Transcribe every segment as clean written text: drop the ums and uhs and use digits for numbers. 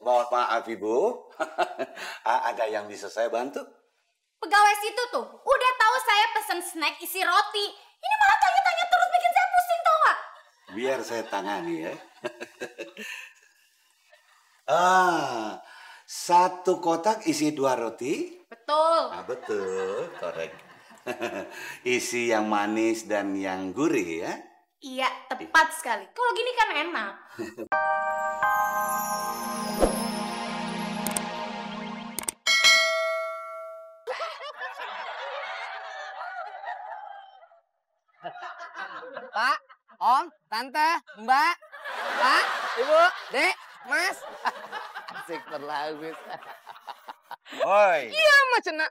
Mohon maaf Ibu, ada yang bisa saya bantu? Pegawai situ tuh, udah tahu saya pesen snack isi roti. Ini malah tanya-tanya terus bikin saya pusing tau gak? Biar saya tangani ya. Satu kotak isi 2 roti? Betul. Betul, korek. Isi yang manis dan yang gurih ya? Iya, tepat sekali. Kalau gini kan enak. Pak, Om, Tante, Mbak, Pak, Ibu, Dek, Mas. Asik berlagus. Oi. Iya, Mas Cena.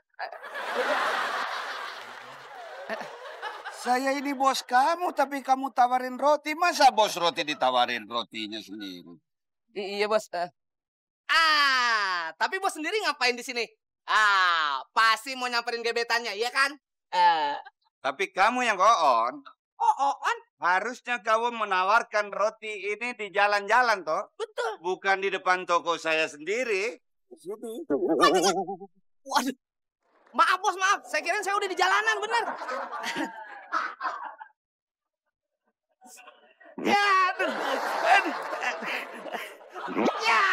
Saya ini bos kamu, tapi kamu tawarin roti. Masa bos roti ditawarin rotinya sendiri? Iya, Bos. Tapi Bos sendiri ngapain di sini? Pasti mau nyamperin gebetannya, iya kan? Tapi kamu yang on. On? Harusnya kamu menawarkan roti ini di jalan-jalan, toh? Betul. Bukan di depan toko saya sendiri. Waduh. Maaf, Bos, maaf. Saya kira saya udah di jalanan, bener. Ya, aduh. Ya.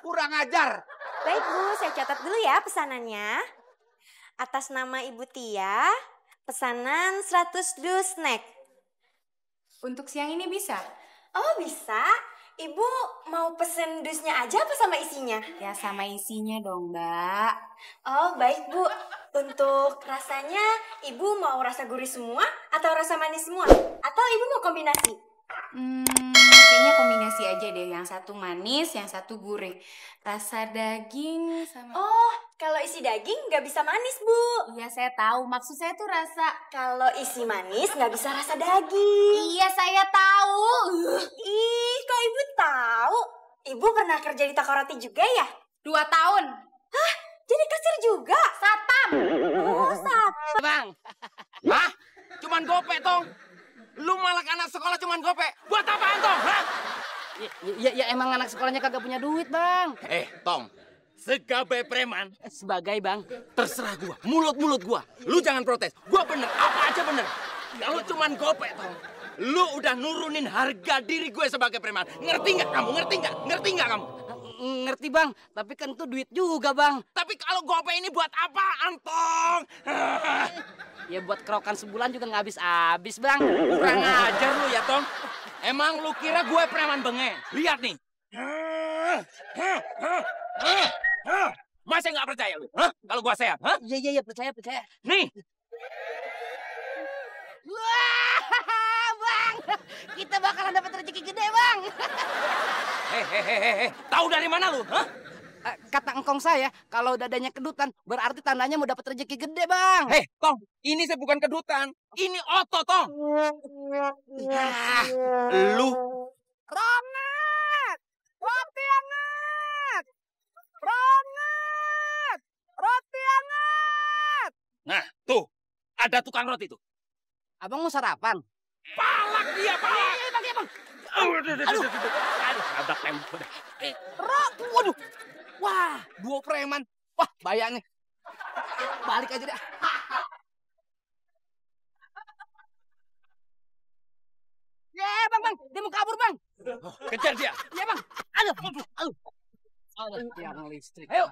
Kurang ajar. Baik Bu, saya catat dulu ya pesanannya. Atas nama Ibu Tia, pesanan 100 dus snack. Untuk siang ini bisa? Oh bisa? Ibu mau pesen dusnya aja apa sama isinya? Ya sama isinya dong, Mbak. Oh baik Bu. Untuk rasanya Ibu mau rasa gurih semua atau rasa manis semua? Atau Ibu mau kombinasi? Kayaknya kombinasi aja deh. Yang satu manis, yang satu gurih. Rasa daging sama... Oh, kalau isi daging nggak bisa manis Bu. Iya saya tahu. Maksud saya tuh rasa... Kalau isi manis nggak bisa rasa daging. Iya saya tahu. Ih, kok Ibu tahu? Ibu pernah kerja di toko roti juga ya? 2 tahun. Hah? Jadi kasir juga? Satpam. Oh, satpam. Bang. Hah? Cuman gope, Tong. Lu malah anak sekolah cuman gope. Buat apaan, Tong? Hah? Ya emang anak sekolahnya kagak punya duit, Bang. Tong. Sebagai preman. Sebagai, Bang. Terserah gua. Mulut-mulut gua. Lu jangan protes. Gua bener. Apa aja bener. Kalau cuman gope, Tong. Lu udah nurunin harga diri gue sebagai preman. Ngerti nggak kamu? Ngerti nggak? Ngerti nggak kamu? Ngerti, Bang. Tapi kan itu duit juga, Bang. Tapi kalau gope ini buat apaan, Tong? Ya buat kerokan sebulan juga nggak habis-habis, Bang. Kurang ajar lu ya, Tong. Emang lu kira gue preman bengeng? Lihat nih. Masa nggak percaya lu? Kalau gua sehat? Iya, percaya. Nih. Wah, Bang. Kita bakalan dapat rezeki gede, Bang. Hehehe. Tahu dari mana lu? Kata engkong saya, kalau dadanya kedutan, berarti tandanya mau dapat rezeki gede, Bang. Tong, ini saya bukan kedutan. Ini otot, Tong. Lu. Rongat! Roti hangat! Rongat! Roti hangat! Nah, tuh. Ada tukang roti tuh. Abang mau sarapan? Palak dia, palak. Iya, Bang. Aduh, nabrak tembok. Waduh. Wah, 2 preman. Wah, bayangnya. Balik aja deh. Ya, Bang. Dia mau kabur, Bang. Kejar dia. Iya, Bang. Aduh. Tiang listrik. Ayo.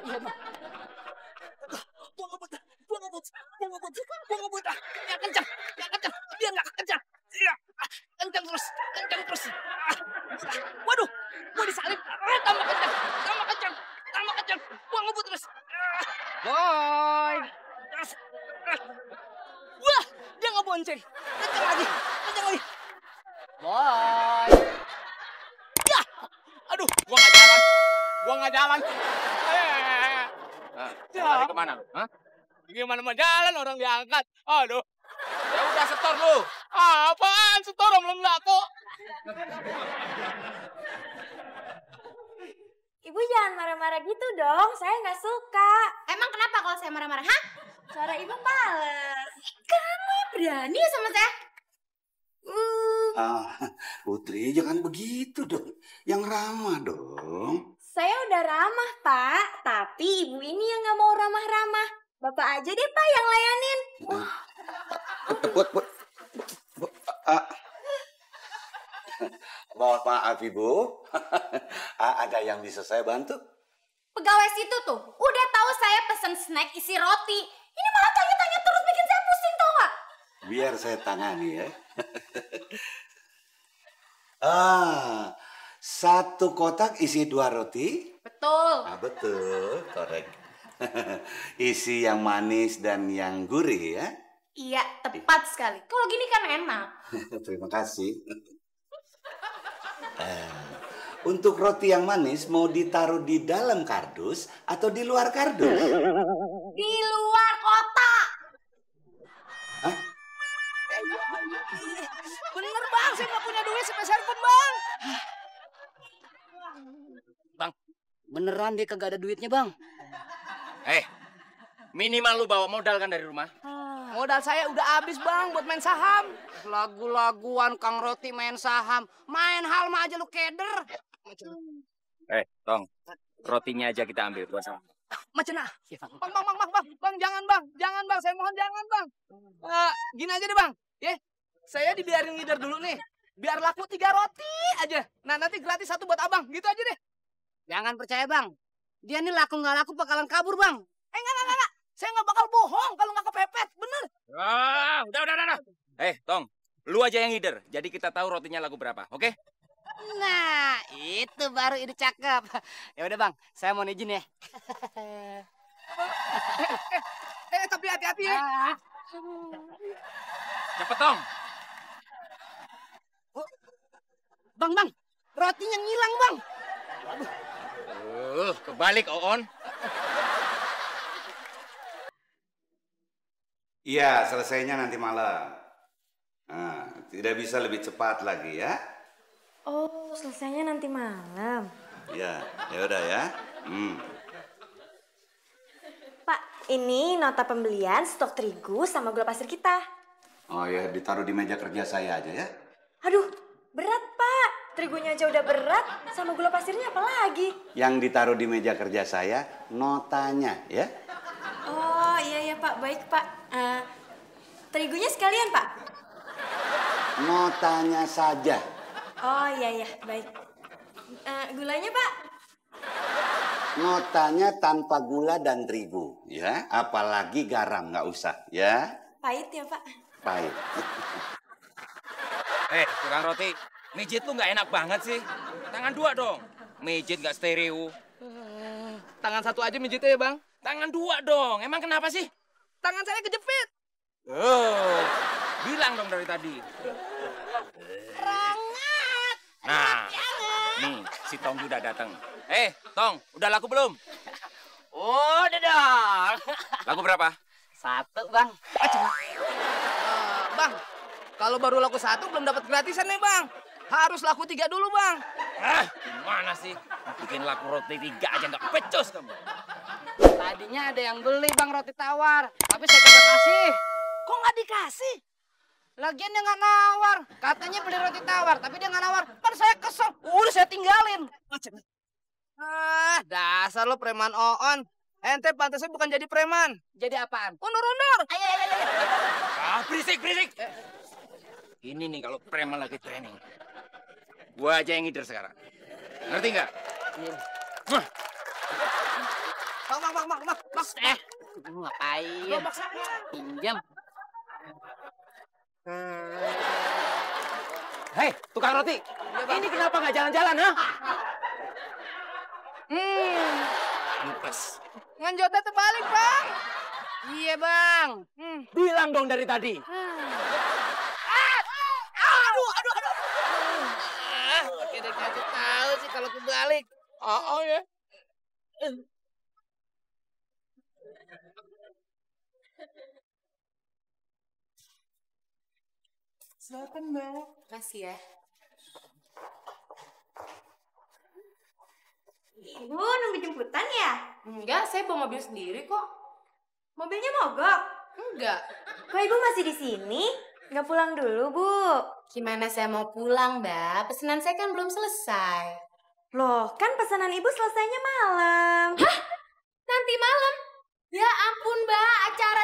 Iya, Bang. Buang ngebut. Ya, kencang. Dia nggak kencang. Iya. Kencang terus. Waduh, gua disalip. Tambah kencang. Buang ngebut terus. Boy. Wah, dia nggak bonceng. Kencang lagi. Boy. Ya. Aduh, gua nggak jalan. Lari kemana lu? Gimana mau jalan orang diangkat? Aduh. Ya udah setor lu. Apaan setor belum laku? Ibu jangan marah-marah gitu dong, saya nggak suka. Emang kenapa kalau saya marah-marah? Hah? Suara Ibu males. Kamu berani sama saya? Ah, Putri, jangan begitu dong. Yang ramah dong. Saya udah ramah, Pak. Tapi ibu ini yang nggak mau ramah-ramah. Bapak aja deh, Pak, yang layanin. Put. Ah. Mohon maaf, Ibu. Ada yang bisa saya bantu? Pegawai situ tuh udah tahu saya pesen snack isi roti. Ini malah tanya-tanya terus bikin saya pusing tau gak? Biar saya tangani ya. Satu kotak isi 2 roti. Betul. Betul, korek. Isi yang manis dan yang gurih ya. Iya, tepat sekali. Kalau gini kan enak. Terima kasih. Untuk roti yang manis mau ditaruh di dalam kardus atau di luar kardus? Di luar kota. Hah? Bener bang, saya nggak punya duit sepeser pun bang. Bang, beneran dia kagak ada duitnya bang. Minimal lu bawa modal kan dari rumah? Modal saya udah habis bang buat main saham. Lagu-laguan Kang Roti main saham. Main halma aja lu keder. Tong, rotinya aja kita ambil buat sama. Macam nah. Bang, jangan bang, saya mohon jangan bang. Gini aja deh bang, ya, saya dibiarin ngider dulu nih, biar laku 3 roti aja. Nah nanti gratis 1 buat abang, gitu aja deh. Jangan percaya bang, dia nih laku nggak laku bakalan kabur bang. Enggak, saya nggak bakal bohong kalau nggak kepepet, bener. Udah. Tong, lu aja yang ngider, jadi kita tahu rotinya laku berapa, oke? Nah, itu baru ide cakep. Ya udah bang, saya mau izin ya. Tapi hati-hati ya. Cepet, Tong. Bang, rotinya ngilang bang. Kebalik, Oon. Iya, selesainya nanti malam. Tidak bisa lebih cepat lagi ya. Oh, selesainya nanti malam. Ya udah ya. Pak, ini nota pembelian stok terigu sama gula pasir kita. Oh ya, ditaruh di meja kerja saya aja ya. Aduh, berat Pak. Terigunya aja udah berat, sama gula pasirnya apa lagi? Yang ditaruh di meja kerja saya notanya ya. Oh iya Pak, baik Pak. Terigunya sekalian Pak. Notanya saja. Oh iya, baik. Gulanya Pak? Notanya tanpa gula dan terigu ya. Apalagi garam nggak usah ya. Pahit ya Pak? Pahit. Tukang roti, mijit lu nggak enak banget sih. Tangan 2 dong. Mijit nggak stereo. Tangan 1 aja mijitnya ya bang. Tangan 2 dong. Emang kenapa sih? Tangan saya kejepit. Bilang dong dari tadi. Rangat. Nah, nih si Tong udah datang. Tong, udah laku belum? Udah dong. Laku berapa? 1 bang. Bang, kalau baru laku 1 belum dapat gratisan nih bang. Harus laku 3 dulu bang. Gimana sih? Bikin laku roti 3 aja nggak pecus kamu. Tadinya ada yang beli bang roti tawar, tapi saya kagak kasih. Kok nggak dikasih? Lagian dia nggak nawar. Katanya beli roti tawar, tapi dia nggak nawar. Kan saya kesel. Udah saya tinggalin. Dasar lo preman Oon. Ente pantasnya bukan jadi preman. Jadi apaan? Undur-undur. Ayo. Berisik. Ini nih kalau preman lagi training. Gua aja yang ngider sekarang. Ngerti nggak? Bang. Ngapain? Pinjam. Hei, tukang roti. Ini kenapa nggak jalan-jalan, ha? Lupas. Nganjotnya terbalik, Bang. Iya, Bang. Bilang dong dari tadi. Aduh. Oke, dikasih tahu sih kalau kebalik. Oh ya. Silakan, Mbak. Makasih ya. Ibu nunggu jemputan ya? Enggak, saya bawa mobil sendiri kok. Mobilnya mogok? Enggak. Kok ibu masih di sini? Nggak pulang dulu, Bu? Gimana saya mau pulang, Mbak? Pesanan saya kan belum selesai. Loh, kan pesanan Ibu selesainya malam. Nanti malam? Ya ampun, Mbak. Acara